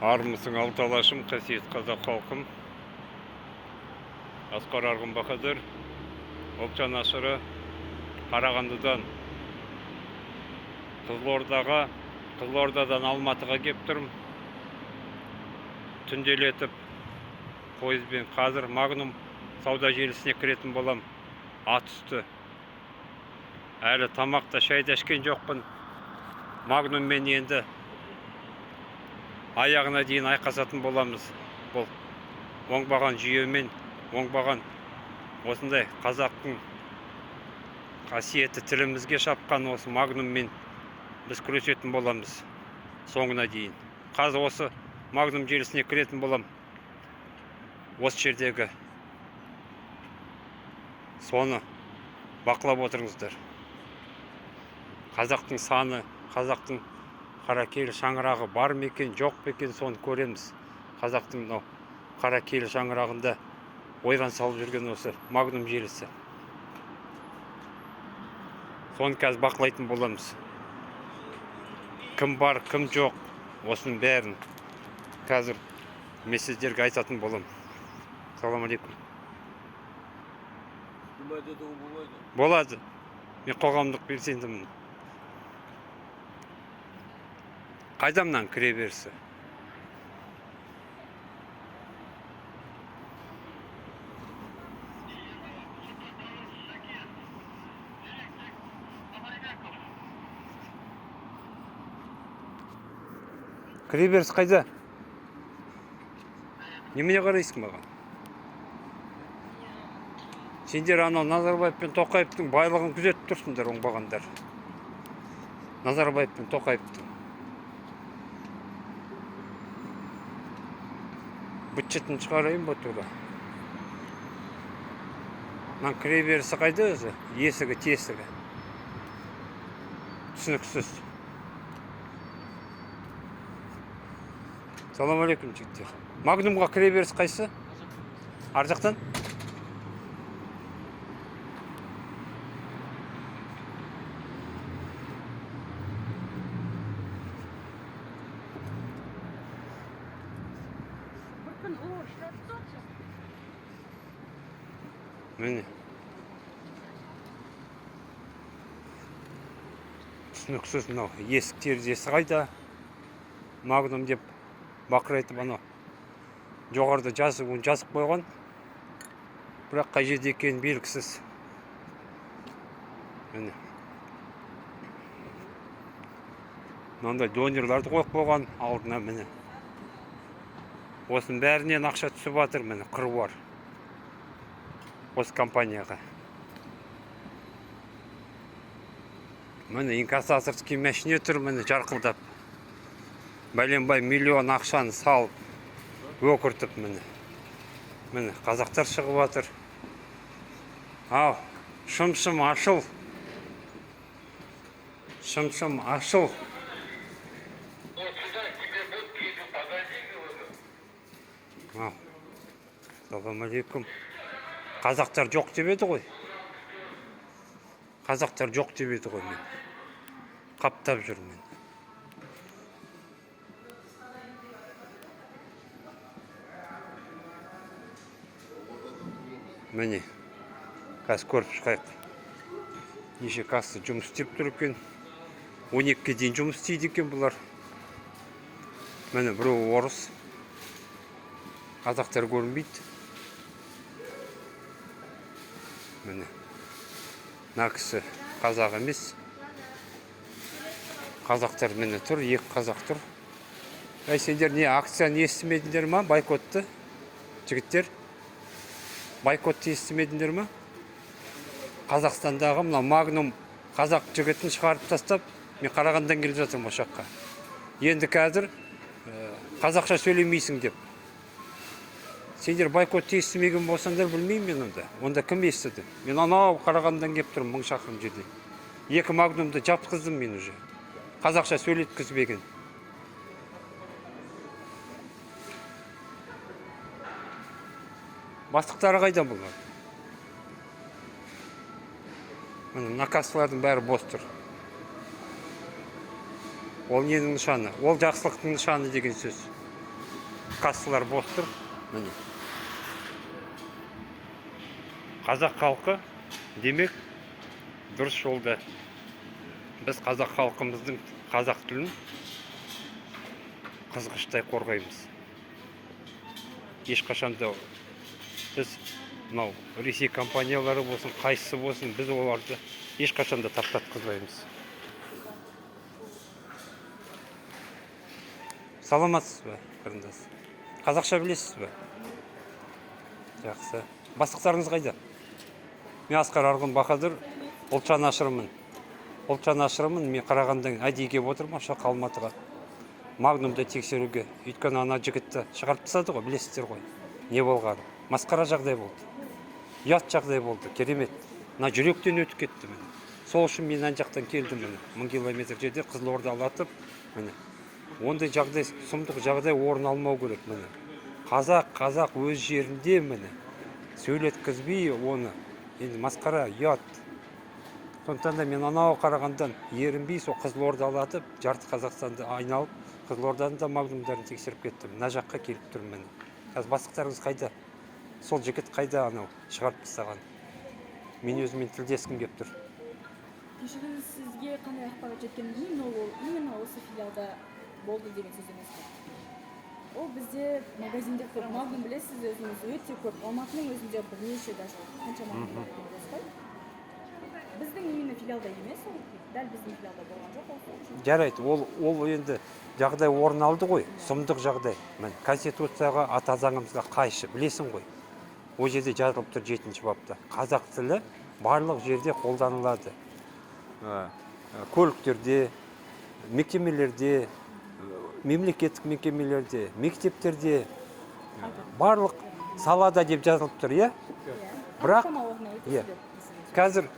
Армысың алталашым, қасиет қазақ халқым. Асқар Арғын Бахадыр, Опчан Ашыры, Қарағандыдан Қызылордадан Алматыға кеп тұрмын. Түнделетіп пойызбен қазір Магнум сауда желісіне кіретін болам. Ат үсті. Әлі тамақта шайды ішкен жоқпын. Магнуммен енді аяғына дейін айқасатын боламыз. Бұл оңбаған жүйемен, оңбаған осындай қазақтың қасиетті тілімізге шапқан осы Магнуммен біз күресетін боламыз соңына дейін. Қазір осы Магнум желісіне кіретін болам. Осы жердегі соны бақылап отырыңыздар. Қазақтың саны, қазақтың қаракелі шаңырағы бар ма екен, жоқ па екен, соны көреміз. Қазақтың қаракелі шаңырағында ойран салып жүрген осы Магнум желісі. Соны қазір бақылайтын боламыз. Кім бар, кім жоқ, осының бәрін қазір мен сіздерге айтатын болам. Салам алейкум. Болады. Мен қоғамдық белсендімін. Қайдамнан кіре берсі. Кіре берсі қайда? Немене қарайсың маған? Сендер анау Назарбаев пен Тоқаевтың байлығын күзетіп тұрсыңдар, оңбағандар. Назарбаев пен Тоқаевтың. Бытчетін шығарайын ба тура? Ман кіре берісі қайда өзі? Есігі, тесігі. Түсініксіз. Салам алейкум жігіттер. Магнумға кіре берісі қайсы? Ар жақтан? Міне. Түсініксіз мынау есік терезесі қайда? Магнум деп бақырайтып анау жоғарыда жазып қойған. Бірақ қай жерде екені белгісіз. Міне. Мынандай донерларды қойып қойған алдына міне. Осының бәрінен ақша түсіп жатыр міне, қыруар. Осы компанияға. Міне инкассаторский мәшіне тұр, міне жарқылдап. Бәленбай миллион ақшаны салып, өкіртіп міне. Міне қазақтар шығып жатыр. Ау, шым-шым ашыл. Шым-шым ашыл. Ау, салам алейкум. Қазақтар жоқ деп еді ғой. Қазақтар жоқ деп еді ғой мен. Қаптап жүр мен. Міне, қазір көріп шығайық. Неше касса жұмыс істеп тұр екен. 12-ге дейін жұмыс істейді екен бұлар. Міне біреу орыс. Қазақтар көрінбейді. Міне. Мына кісі қазақ емес. Қазақтар міне тұр, екі қазақ тұр. Сендер не акцияны естімедіңдер ма? Байкотты. Жігіттер. Байкотты естімедіңдер ма? Қазақстандағы мына Магнум қазақ жігітін шығарып тастап, мен Қарағандыдан келіп жатырмын осы жаққа. Енді қазір қазақша сөйлемейсің деп. Сендер байкотты естімеген болсаңдар білмеймін мен онда. Онда кім естіді? Мен анау Қарағандыдан кеп тұрмын 1000 шақырым жерде. 2 Магнумды жапқыздым мен уже. Қазақша сөйлеткізбеген. Бастықтары қайда бұлар? Мына кассалардың бәрі бос тұр. Ол ненің нышаны? Ол жақсылықтың нышаны деген сөз. кассалар бос тұр. Міне. Қазақ халқы демек дұрыс жолда. Біз қазақ халқымыздың қазақ тілін қызғыштай қорғаймыз. Ешқашанда біз мынау Ресей компаниялары болсын, қайсысы болсын, біз оларды ешқашанда таптатқызбаймыз. Саламатсыз ба, қарындас? Қазақша білесіз бе? Жақсы. Бастықтарыңыз қайда? Мен Асқар Арғын Бахадыр, ұлтжан ашырымын. Ұлтжан ашырымын, мен Қарағандыдан әдейі келіп отырмын, Шақ Алматыға. Магнумды тексеруге. Өйткені ана жігітті шығарып тастады ғой, білесіздер ғой. Не болғаны? Масқара жағдай болды. Ұят жағдай болды, керемет. Мына жүректен өтіп кетті міне. Сол үшін мен ана жақтан келдім міне. 1000 километр жерде Қызылорда алатып, міне. Ондай жағдай, сұмдық жағдай орын алмау керек міне. Қазақ өз жерінде міне. Сөйлеткізбей оны. Енді масқара, ұят. Сондықтан да мен анау Қарағандан ерінбей сол Қызылорда алатып, жарты Қазақстанды айналып, Қызылорданың да магнумдарын тексеріп кеттім. Мына жаққа келіп тұрмын міне. Қазір бастықтарыңыз қайда? Сол жігіт қайда анау шығарып тастаған? Мен өзімен тілдескім келіп тұр. Кешіріңіз, сізге қандай ақпарат жеткенін білмеймін, ол именно осы филиалда болды деген сөз емес пе? Ол бізде магазинде көп, магнум білесіз өзіңіз өте көп. Алматының өзінде бірнеше даже қанша магнум бар емес қой? Біздің именно филиалда емес, ол дәл біздің филиалда болған жоқ ол. Жарайды, ол енді жағдай орын алды ғой, сұмдық жағдай. Мен Конституцияға, ата заңымызға қайшы, білесің ғой. Ол жерде жазылып тұр 7-ші бапта. Қазақ тілі барлық жерде қолданылады. Көліктерде, мекемелерде, мемлекеттік мекемелерде, мектептерде, барлық салада деп жазылып тұр, иә? Бірақ, қазір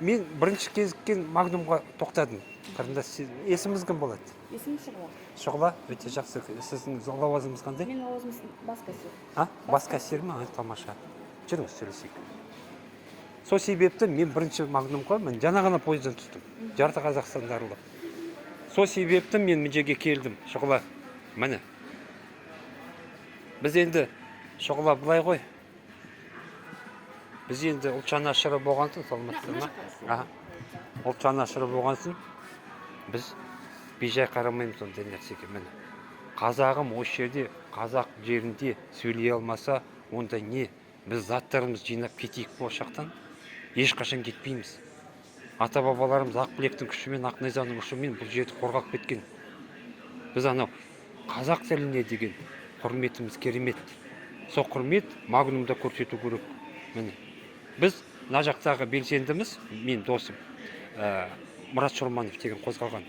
мен бірінші кезіккен магнумға тоқтадым. Қарындас, есіміңіз кім болады? Есімім Шұғла. Шұғла, өте жақсы. Сіздің лауазымыңыз қандай? Мен лауазымым бас кассир. Бас кассир ма? Тамаша. Жүріңіз, сөйлесейік. Сол себепті мен бірінші магнумға жаңа ғана пойыздан түстім. Жарты Қазақстанды аралап. Сол себепті мен мына жерге келдім. Шұғла, міне. Біз енді Шұғла былай ғой. Біз енді ұлтжан ашыры болғансын, саламатсыздар ма? Ұлтжан ашыры болғансын, біз бейжай қарамаймыз ондай нәрсеге. Міне. Қазағым осы жерде, қазақ жерінде сөйлей алмаса, онда не? Біз заттарымыз жинап кетейік болашақтан, ешқашан кетпейміз. Ата-бабаларымыз Ақбілектің күшімен, Ақнайзаның күшімен бұл жерді қорғап кеткен. Біз анау қазақ тіліне деген құрметіміз керемет. Сол құрмет магнумда көрсету керек. Міне. Біз мына жақтағы белсендіміз, мен досым Мұрат Шорманов деген қозғалған.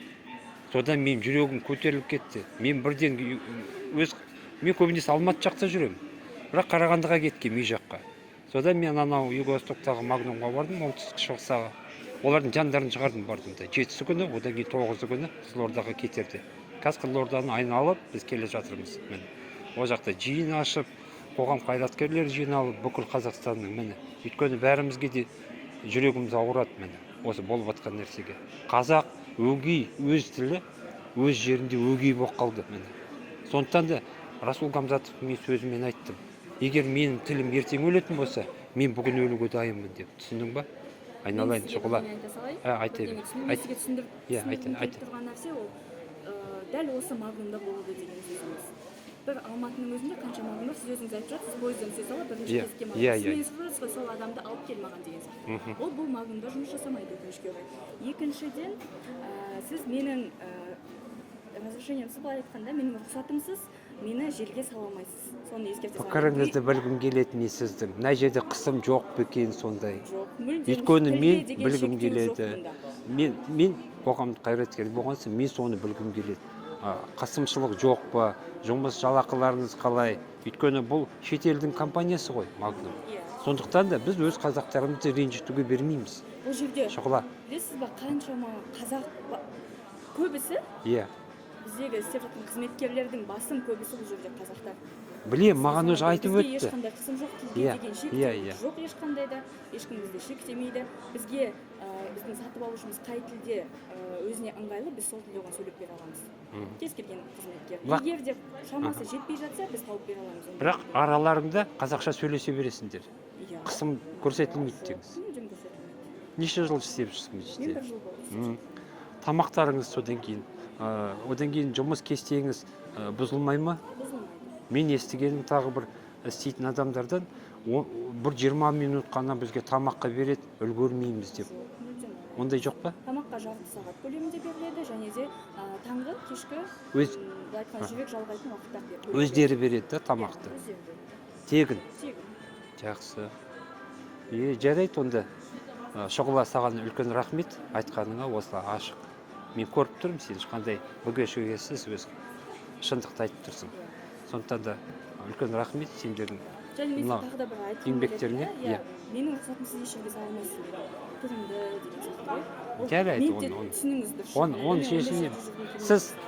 Содан мен жүрегім көтеріліп кетті. Мен бірден мен көбінесе Алматы жақта жүремін. Бірақ Қарағандыға кеткем үй жаққа. Содан мен анау Юго-Востоктағы магнумға бардым, оңтүстік шығысқа. Олардың жандарын шығардым бардым да. 7-сі күні, одан кейін 9-сі күні Қызылордаға кетерді. Қазір Қызылорданы айналып біз келе жатырмыз. Міне. Ол жақта жиын ашып, қоғам қайраткерлері жиналып, бүкіл Қазақстанның міне. Өйткені бәрімізге де жүрегіміз ауырады міне. Осы болып жатқан нәрсеге. Қазақ өгей, өз тілі, өз жерінде өгей болып қалды міне. Сондықтан да Расул Гамзатовтың мен сөзімен айттым. Егер менің тілім ертең өлетін болса, мен бүгін өлуге дайынмын деп. Түсіндің ба? Айналайын Шұғла. Айта бер. Сізге түсіндіріп тұрған нәрсе ол дәл осы магнумда болады деген сөзіңіз. Бір Алматының өзінде қанша магнумдар, сіз өзіңіз айтып жатсыз, пойыздан түсе сала бірінші кезекке магнум. Сіз сол адамды алып кел маған деген сияқты. Ол бұл магнумда жұмыс жасамайды өкінішке орай. Екіншіден, сіз менің разрешениемсіз былай айтқанда, менің рұқсатымсыз мені жерге сала алмайсыз. Соны ескерте салыңыз. Пікіріңізді білгім келеді мен сіздің. Мына жерде қысым жоқ па екен сондай? Жоқ. Өйткені мен білгім келеді. Мен қоғамдық қайраткер болғансын, мен соны білгім келеді. Қысымшылық жоқ па? Жұмыс жалақыларыңыз қалай? Өйткені бұл шетелдің компаниясы ғой, Магнум. Сондықтан да біз өз қазақтарымызды ренжітуге бермейміз. Бұл жерде Шұғла. Білесіз ба, қаншама қазақ көбісі? Иә. Біздегі істеп жатқан қызметкерлердің басым көбісі бұл жерде қазақтар. білем, маған уже айтып бізге өтті. ешқандай қысым жоқ, тілге Иә, деген иә, шектеу иә. жоқ ешқандай да, ешкім бізді шектемейді. Бізге біздің сатып алушымыз қай тілде өзіне ыңғайлы, біз сол тілде оған сөйлеп бере аламыз. Кез келген қызметкер. Егер де шамасы жетпей жатса, біз тауып бере аламыз. Бірақ араларыңда қазақша сөйлесе бересіңдер. Иә. Қысым көрсетілмейді деңіз. Мүлдем көрсетілмейді. Неше жыл істеп жүрсің Мен мешітте? 1 жыл болды. Тамақтарыңыз содан кейін, одан кейін жұмыс кестеңіз бұзылмай ма? Бұзылмайды. Мен естігенім тағы бір істейтін адамдардан, бір 20 минут қана бізге тамаққа береді, үлгермейміз деп. Мүлдем. Ондай жоқ па? Тамаққа жарты сағат көлемінде беріледі, және де таңғы, кешкі, Өз- былай айтқанда жібек жалғайтын уақыттар беріледі. Өздері береді да тамақты. Өздері береді. Тегін. Тегін. Жақсы. Жарайды онда. Шұғыла саған үлкен рахмет айтқаныңа, осылай ашық. Мен көріп тұрмын, сен ешқандай бүге-шүгесіз өз шындықты айтып тұрсың. Сондықтан да үлкен рахмет сендердің Және мен мына тағы да бір айтқым еңбектеріңе. келеді, иә, менің рұқсатымсыз еш жерге салмайсыз дейді. Түрімді деген сияқты ғой. Ол Жарайды, мен де оны- түсініңіз дұрыс. Оны шешіне.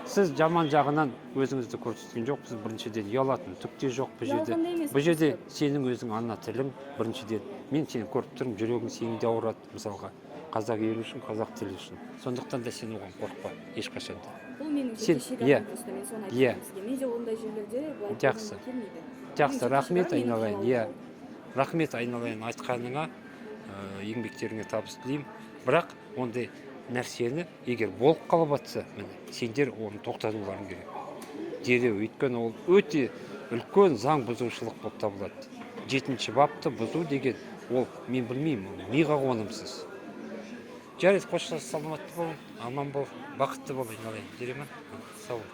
Сіз жаман жағынан өзіңізді көрсеткен жоқсыз. Біріншіден ұялатын түк те жоқ бұл жерде. Жалғанда емес, Бұл жерде сенің өзің ана тілің біріншіден. Мен сені көріп тұрмын, жүрегің сенің де ауырады мысалға. Қазақ елі үшін, қазақ тілі үшін. Сондықтан да сен оған қорықпа ешқашан да. Бұл менің Сен- жеке иә. шегім просто, мен соны Иә. айтқым сізге. Мен де ондай жерлерде былай Жақсы. көргім келмейді. Жақсы, Менің рахмет жеке шегім, менің айналайын. қалауым. Иә. Рахмет айналайын айтқаныңа, еңбектеріңе табыс тілеймін. Бірақ ондай нәрсені егер болып қалып жатса, міне, сендер оны тоқтатуларың керек. Дереу, өйткені ол өте үлкен заң бұзушылық болып табылады. 7-ші бапты бұзу деген, ол мен білмеймін, миға қонымсыз. Жарайды, қоштасып саламатты бол, аман бол, бақытты бол айналайын. Жарай ма? Сау бол.